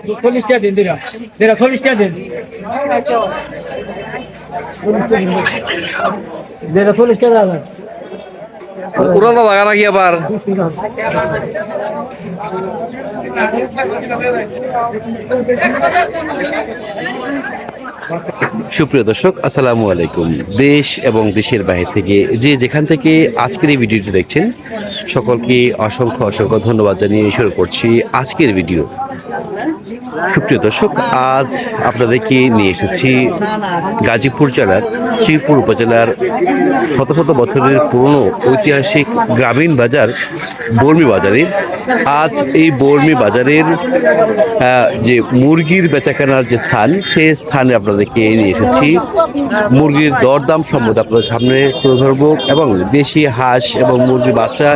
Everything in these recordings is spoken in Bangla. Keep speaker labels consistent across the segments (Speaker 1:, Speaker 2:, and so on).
Speaker 1: 40 টাকা দিন দিরা দিরা 40 টাকা দিন দিরা 40 টাকা দাও
Speaker 2: পুরো তো লাগা নাকি আবার সুপ্রিয় দর্শক আসসালামু আলাইকুম। দেশ এবং দেশের বাইরে থেকে যে যেখান থেকে আজকের এই ভিডিওটি দেখছেন সকলকে অসংখ্য অসংখ্য ধন্যবাদ জানিয়ে শুরু করছি আজকের ভিডিও। সুপ্রিয় দর্শক, আজ আপনাদেরকে নিয়ে এসেছি গাজীপুর জেলার শ্রীপুর উপজেলার শত শত বছরের পুরনো ঐতিহাসিক গ্রামীণ বাজার বর্মি বাজারে। আজ এই বর্মি বাজারের যে মুরগির বেচাকেনার যে স্থান, সেই স্থানে আপনাদেরকে নিয়ে এসেছি। মুরগির দরদাম সম্বন্ধে আপনাদের সামনে তুলে ধরবো এবং দেশি হাঁস এবং মুরগির বাচ্চা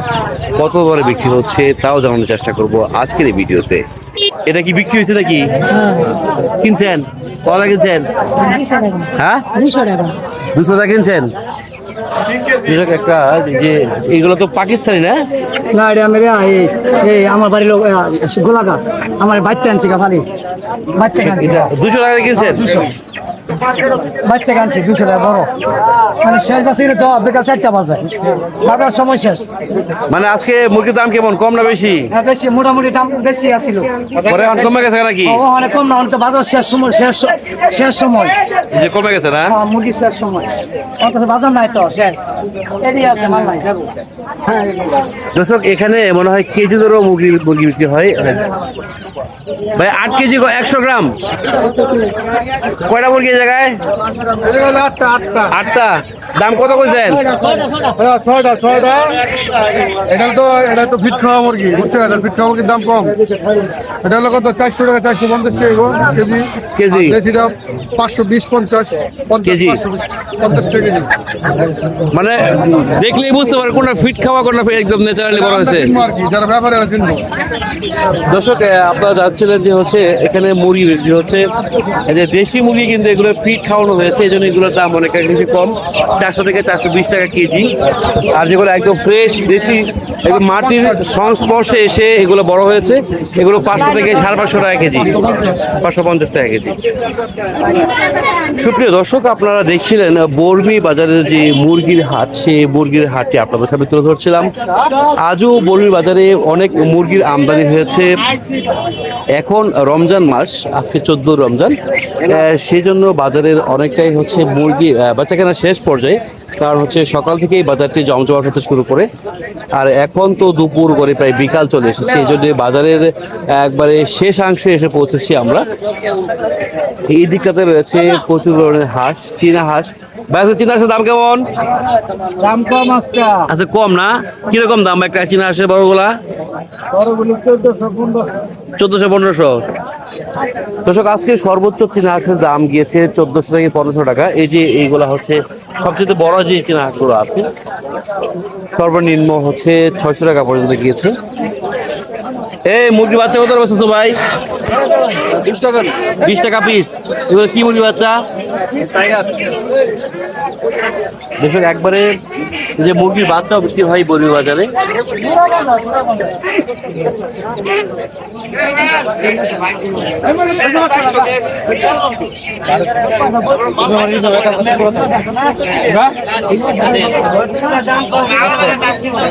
Speaker 2: কত দরে বিক্রি হচ্ছে তাও জানানোর চেষ্টা করব আজকের এই ভিডিওতে। এটা কি বিক্রি হয়েছে নাকি? কিনছেন? কত কিনছেন? হ্যাঁ, 200 টাকা কিনছেন। একটা যে এইগুলো তো পাকিস্তানি না?
Speaker 1: না, এটা আমি এই আমার বাড়ির লোক গোলাঘাট আমার বাচ্চা আনছে খালি বাচ্চা আনছে
Speaker 2: 200 টাকা কিনছেন?
Speaker 1: বাচ্চা আনছে 200 টাকা বড়, মানে শেষ বাসে তো বেকার 4টা বাজে, বাজার সময় শেষ।
Speaker 2: মানে আজকে মুরগির দাম কেমন, কম না বেশি?
Speaker 1: হ্যাঁ বেশি, মোটামুটি দাম বেশি আছিল,
Speaker 2: পরে এখন কমে গেছে নাকি?
Speaker 1: অনেক কম না, তো বাজার শেষ সময়, শেষ সময়
Speaker 2: যে কমে গেছে না?
Speaker 1: মুরগি শেষ সময়, অন্তত বাজার নাই তো শেষ, এদিকে আছে মাল নাই।
Speaker 2: দর্শক, এখানে মনে হয় কেজি ধরেও মুরগি বিক্রি হয় ভাই। 8 কেজি 100 গ্রাম। কয়টা মুরগি এই জায়গায়? 8টা। দাম কত কইছেন?
Speaker 3: 6টা। এটা তো ফিট খাওয়া মুরগি, বুঝছো? এটা ফিট খাওয়া মুরগির দাম কম। এটা হলো কত? 400 টাকা, 450 টাকা কেজি। দেশিটা 520, 50
Speaker 2: কেজি,
Speaker 3: 50 টাকা কেজি।
Speaker 2: মানে দেখলেই বুঝতে পারে কোনটা ফিট খাওয়া, কোনটা একদম ন্যাচারালি বড় হয়েছে
Speaker 3: আর কি, যারা ব্যাপারে কিনবো।
Speaker 2: দর্শক, আপনারা যাচ্ছিলেন যে হচ্ছে এখানে মুরগি বিক্রি হচ্ছে, এই যে দেশি মুরগি, কিন্তু এগুলো ফিট খাওয়ানো হয়েছে, এই জন্য এগুলোর দাম অনেক বেশি কম, 400 থেকে 420 টাকা কেজি। আর যেগুলো একদম ফ্রেশ দেশি, একদম মাটির সংস্পর্শে এসে এগুলো বড় হয়েছে, এগুলো 500 থেকে 550 টাকা কেজি, 550 টাকা কেজি। সুপ্রিয় দর্শক, আপনারা দেখছিলেন বর্মি বাজারের যে মুরগির হাট, সেই মুরগির হাটটি আপনাদের সামনে তুলে ধরছিলাম। আজও বর্মি বাজারে অনেক মুরগির আমদানি হয়েছে। এখন রমজান মাস, আজকে 14 রমজান, সেই জন্য বাজারের অনেকটাই হচ্ছে মুরগি বেচাকেনা শেষ পর্যায়ে, কারণ হচ্ছে সকাল থেকেই বাজারটি জমজমাট হতে শুরু করে, আর এখন তো দুপুর করে প্রায় বিকাল চলে এসেছে, এই জন্য বাজারের একবারে শেষাংশে এসে পৌঁছেছি আমরা। এই দিকটাতে রয়েছে প্রচুর ধরনের হাঁস, চীনা হাঁস। চীনা হাঁসের দাম কেমন?
Speaker 1: দাম কম আজকে।
Speaker 2: আচ্ছা, কম না? কিরকম দাম একটা চীনা হাঁসের বড়গুলা? 1400-1500। দর্শক, আজকে সর্বোচ্চ চীনা হাঁসের দাম গিয়েছে 1400 থেকে 1500 টাকা। এই যে এইগুলা হচ্ছে সবচেয়ে বড় যে চীনা হাঁসগুলো আছে, সর্বনিম্ন হচ্ছে 600 টাকা পর্যন্ত গিয়েছে। এই মুরগি বাচ্চা কত বসেছো ভাই? 20 টাকা পিস। এগুলো কি মুরগি বাচ্চা? দেখুন, একবারে যে মুরগির বাচ্চাও বিক্রি হয় বর্মি বাজারে।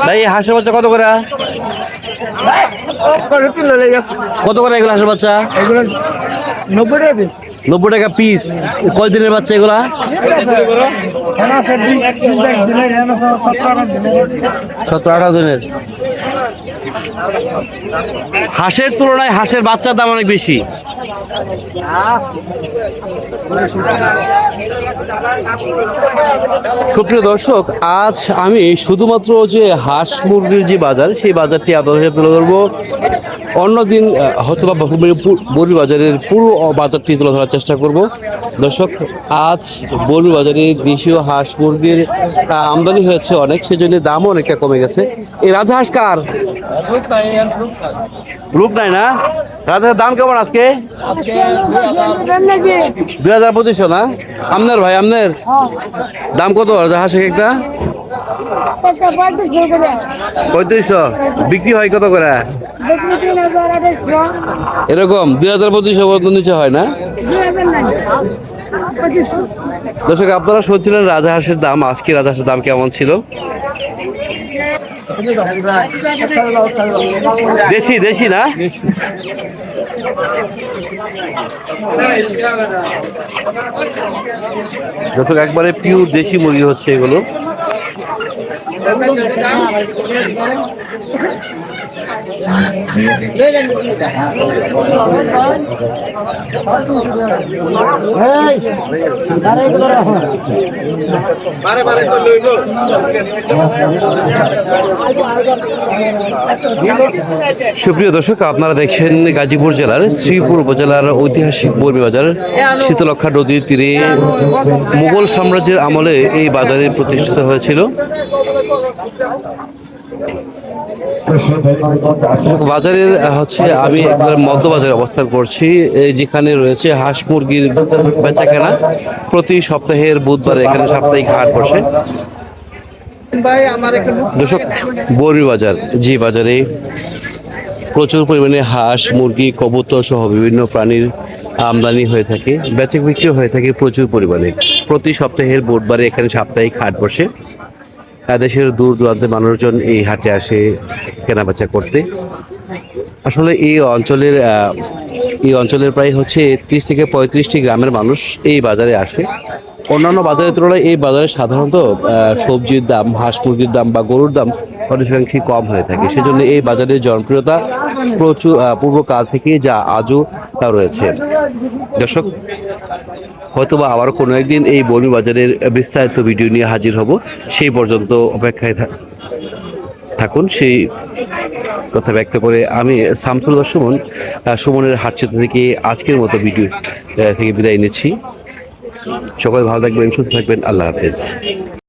Speaker 2: ভাই, হাঁসের বাচ্চা কত করে? কত করে এগুলো হাঁসের বাচ্চা?
Speaker 1: 90 টাকা পিস।
Speaker 2: 90 টাকা পিস। কয় দিনের বাচ্চা এগুলা? 17-18 দিনের। হাঁসের তুলনায় হাঁসের বাচ্চার দাম অনেক বেশি। সুপ্রিয় দর্শক, আজ আমি শুধুমাত্র যে হাঁস মুরগির যে বাজার, সেই বাজারটি আপনাদের তুলে ধরবো। অন্যদিন হয়তো বা বর্মি বাজারের পুরো বাজারটি তুলে ধরার চেষ্টা করব। দর্শক, আজ বর্মি বাজারে দেশীয় হাঁস মুরগির আমদানি হয়েছে অনেক, সেজন্য দামও অনেকটা কমে গেছে। এই রাজহাঁস কার? রূপ নাই না? রাজহাঁসের দাম কেমন আজকে?
Speaker 1: 2000
Speaker 2: 2500 না? আপনার ভাই, আপনার দাম কত রাজহাঁস একটা? পঁয়ত্রিশশো বিক্রি হয় কত করে? এরকম 2,000-2,500 পর্যন্ত নিচে হয় না? দর্শক আপনারা শুনছিলেন রাজহাঁসের দাম। আজকে রাজহাঁসের দাম কেমন ছিল? দেশি দেশি না? দর্শক একবারে পিওর দেশি মুরগি হচ্ছে এগুলো। সুপ্রিয় দর্শক, আপনারা দেখছেন গাজীপুর জেলার শ্রীপুর উপজেলার ঐতিহাসিক বর্মি বাজার। শীতলক্ষা নদীর তীরে মুঘল সাম্রাজ্যের আমলে এই বাজারে প্রতিষ্ঠিত হয়েছিল। বাজারের আমি একবার মধ্যবাজারে অবস্থান করছি, যেখানে রয়েছে হাঁস মুরগির বেচাকেনা। প্রতি সপ্তাহের বুধবার এখানে সাপ্তাহিক হাট বসে। দর্শক, বর্মি বাজার, যে বাজারে প্রচুর পরিমাণে হাঁস মুরগি কবুতর সহ বিভিন্ন প্রাণীর আমদানি হয়ে থাকে, বেচা বিক্রি হয়ে থাকে প্রচুর পরিমাণে। প্রতি সপ্তাহের বুধবারে এখানে সাপ্তাহিক হাট বসে। দেশের দূর দূরান্তের মানুষজন এই হাটে আসে কেনাবেচা করতে। আসলে এই অঞ্চলের প্রায় 30 থেকে 35টি গ্রামের মানুষ এই বাজারে আসে। অন্যান্য বাজারের তুলনায় এই বাজারে সাধারণত সবজির দাম, হাঁস মুরগির দাম বা গরুর দাম অনেকাংশই কম হয়ে থাকে। সেজন্য এই বাজারের জনপ্রিয়তা প্রচুর পূর্বকাল থেকে যা আজও তা রয়েছে। দর্শক, হয়তোবা আবার কোনো একদিন এই বর্মি বাজারের বিস্তারিত ভিডিও নিয়ে হাজির হব। সেই পর্যন্ত অপেক্ষায় থাকুন। সেই কথা ব্যক্ত করে আমি শামসুল সুমন, সুমনের হাটচিত্র থেকে আজকের মতো ভিডিও থেকে বিদায় নিচ্ছি। সকলে ভালো থাকবেন, সুস্থ থাকবেন। আল্লাহ হাফেজ।